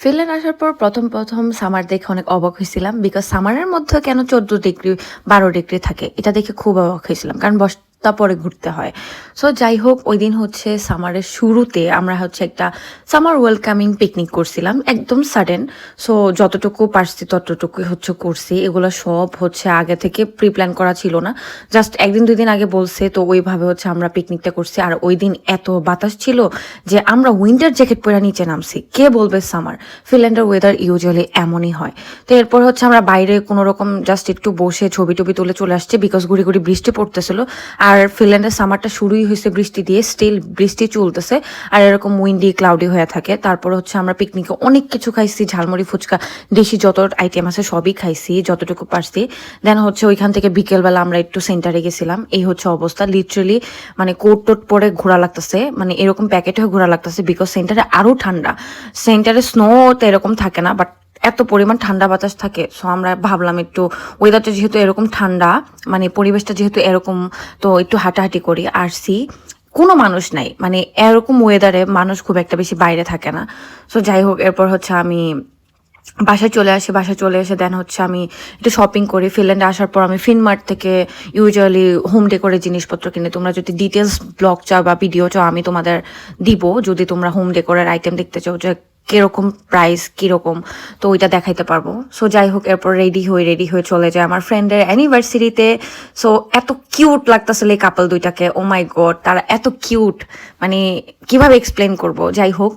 Finland আসার পর প্রথম সামার দেখে অনেক অবাক হয়েছিলাম। বিকজ সামারের মধ্যে কেন 14 ডিগ্রি 12 ডিগ্রি থাকে এটা দেখে খুব অবাক হয়েছিলাম, কারণ বস্তা পরে ঘুরতে হয়। সো যাই হোক, ওই দিন হচ্ছে সামারের শুরুতে আমরা হচ্ছে একটা সামার ওয়েলকামিং পিকনিক করছিলাম, একদম সাডেন। সো যতটুকু পারছি ততটুকুই হচ্ছে করছি। এগুলো সব হচ্ছে আগে থেকে প্রি প্ল্যান করা ছিল না, জাস্ট একদিন দুই দিন আগে বলছে, তো ওইভাবে হচ্ছে আমরা পিকনিকটা করছি। আর ওই দিন এত বাতাস ছিল যে আমরা উইন্টার জ্যাকেট পরে নিচে নামছি। কে বলবে সামার, ফিনল্যান্ডের ওয়েদার ইউজুয়ালি এমনই হয়। তো এরপর হচ্ছে আমরা বাইরে কোনো রকম জাস্ট একটু বসে ছবি টবি তুলে চলে আসছে, বিকজ গুড়ি গুড়ি বৃষ্টি পড়তেছিল। আর ফিনল্যান্ডের সামারটা শুরুই হয়েছে বৃষ্টি দিয়ে, স্টিল বৃষ্টি চলতেছে আর এরকম উইন্ডি ক্লাউডি হয়ে থাকে। তারপর হচ্ছে আমরা পিকনিকে অনেক কিছু খাইছি, ঝালমুড়ি ফুচকা দেশি যত আইটেম আছে সবই খাইছি যতটুকু পারছি। দেন হচ্ছে ওইখান থেকে বিকেলবেলা আমরা একটু সেন্টারে গেছিলাম। এই হচ্ছে অবস্থা, লিটারেলি মানে কোট টোট পরে ঘোরা লাগতেছে, মানে এরকম প্যাকেট হয়ে ঘোরা লাগতেছে, বিকজ সেন্টারে আরো ঠান্ডা। সেন্টারে স্নো তো এরকম থাকে না, বাট এত পরিমাণ ঠান্ডা বাতাস থাকে। সো আমরা ভাবলাম একটু ওয়েদারটা যেহেতু এরকম ঠান্ডা, মানে পরিবেশটা যেহেতু এরকম, তো একটু হাঁটাহাঁটি করি। আসছি কোনো মানুষ নাই, মানে এরকম ওয়েদারে মানুষ খুব একটা বেশি বাইরে থাকে না। সো যাই হোক, এরপর হচ্ছে আমি বাসায় চলে এসে দেন হচ্ছে আমি একটু শপিং করি। ফিনল্যান্ডে আসার পর আমি ফিনমার্ট থেকে ইউজুয়ালি হোম ডেকোরের জিনিসপত্র কিনে। তোমরা যদি ডিটেলস ব্লগ চাও বা ভিডিও চাও আমি তোমাদের দিব, যদি তোমরা হোম ডেকোরের আইটেম দেখতে চাও যে কিরকম প্রাইস কিরকম, তো ওইটা দেখাইতে পারবো। সো যাই হোক, এরপর রেডি হয়ে চলে যায় আমার ফ্রেন্ডের অ্যানিভার্সারিতে। সো এত কিউট লাগতেছিল এই কাপল দুইটাকে, ও মাই গড, তারা এত কিউট, মানে কিভাবে এক্সপ্লেন করব। যাই হোক,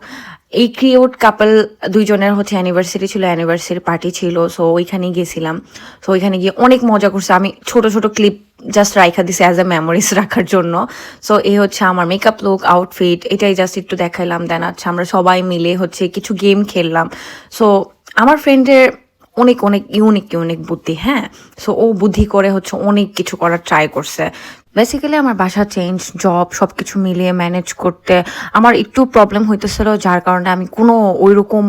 এই কিউট কাপল দুইজনের হচ্ছে অ্যানিভার্সারি ছিল, অ্যানিভার্সারি পার্টি ছিল। সো ওইখানেই গেছিলাম। সো ওইখানে গিয়ে অনেক মজা করছে। আমি ছোট ছোট ক্লিপ জাস্ট রাইখা দিছি অ্যাজ এ মেমোরিজ রাখার জন্য। সো এই হচ্ছে আমার মেকআপ লুক, আউটফিট, এটাই জাস্ট একটু দেখাইলাম। দেন আচ্ছা আমরা সবাই মিলে হচ্ছে কিছু গেম খেললাম। সো আমার ফ্রেন্ডের অনেক অনেক ইউনিক বুদ্ধি, হ্যাঁ। সো ও বুদ্ধি করে হচ্ছে অনেক কিছু করার ট্রাই করছে। বেসিক্যালি আমার বাসা চেঞ্জ, জব সব কিছু মিলিয়ে ম্যানেজ করতে আমার একটু প্রবলেম হইতেছিল, যার কারণে আমি কোনো ওইরকম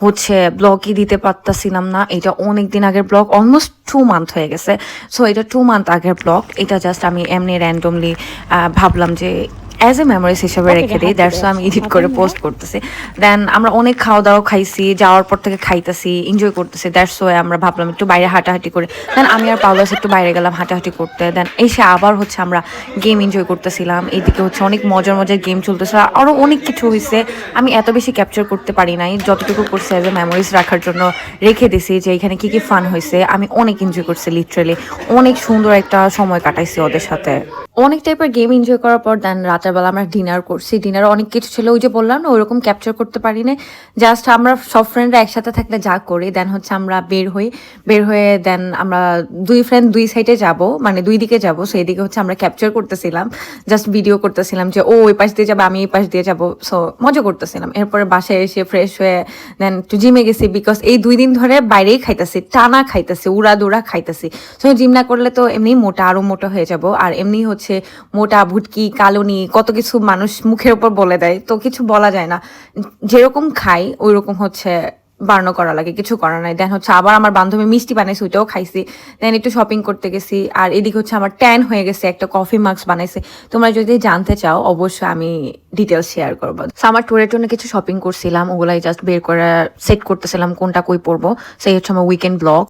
হচ্ছে ব্লগই দিতে পারতাছিলাম না। এটা অনেক দিন আগের ব্লগ, অলমোস্ট 2 মান্থ হয়ে গেছে। সো এটা 2 মান্থ আগের ব্লগ। এটা জাস্ট আমি এমনি র্যান্ডমলি ভাবলাম যে অ্যাজ এ মেমোরিজ হিসেবে রেখে দিই, দ্যাটস আমি এডিট করে পোস্ট করতেছি। দেন আমরা অনেক খাওয়া দাওয়া খাইছি, যাওয়ার পর থেকে খাইতেছি, এনজয় করতেছি। দ্যাটস ওয়ে আমরা ভাবলাম একটু বাইরে হাঁটাহাঁটি করে। দেন আমি আর পাউলাস একটু বাইরে গেলাম হাঁটাহাঁটি করতে। দেন এসে আবার হচ্ছে আমরা গেম এনজয় করতেছিলাম। এইদিকে হচ্ছে অনেক মজার গেম চলতেছিল, আরও অনেক কিছু হয়েছে। আমি এত বেশি ক্যাপচার করতে পারি নাই, যতটুকু করছি অ্যাজ এ মেমোরিজ রাখার জন্য রেখে দিছি যে এখানে কি কি ফান হয়েছে। আমি অনেক এনজয় করছি, লিটারেলি অনেক সুন্দর একটা সময় কাটাইছি ওদের সাথে। অনেক টাইপের গেম এনজয় করার পর দেন রাতের বেলা আমরা ডিনার করছি। ডিনারে অনেক কিছু ছিল, ওই যে বললাম না ওইরকম ক্যাপচার করতে পারি না। জাস্ট আমরা সব ফ্রেন্ডরা একসাথে থাকলে যা করি, দেন হচ্ছে আমরা বের হয়ে দেন আমরা দুই ফ্রেন্ড দুই সাইডে যাব, মানে দুই দিকে যাব। সেই দিকে হচ্ছে আমরা ক্যাপচার করতেছিলাম, জাস্ট ভিডিও করতেছিলাম যে ও ওই পাশ দিয়ে যাবে আমি এই পাশ দিয়ে যাবো। সো মজা করতেছিলাম। এরপরে বাসায় এসে ফ্রেশ হয়ে দেন একটু জিমে গেছি, বিকজ এই 2 দিন ধরে বাইরেই খাইতেছি, টানা খাইতেছি, উড়া খাইতেছি। সো জিম না করলে তো এমনি আরো মোটা হয়ে যাব। আর এমনি হচ্ছে মোটা ভুটকি কালুনি কত কিছু মানুষ মুখের উপর বলে দেয়, তো কিছু বলা যায় না। যেরকম খাই ওই রকম হচ্ছে বার্ন করা লাগে, কিছু করার নাই। দেন হচ্ছে আবার আমার বান্ধবী মিষ্টি বানাইছে, ওইটাও খাইছি। দেন একটু শপিং করতে গেছি। আর এদিকে হচ্ছে আমার ট্যান হয়ে গেছে, একটা কফি মাস্ক বানাইছে। তোমরা যদি জানতে চাও অবশ্যই আমি ডিটেলস শেয়ার করবো। আমার ট্যুরের জন্য কিছু শপিং করছিলাম, ওগুলাই জাস্ট বের করে সেট করতেছিলাম কোনটা কই পরবো। সেই হচ্ছে আমার উইকেন্ড ব্লগ।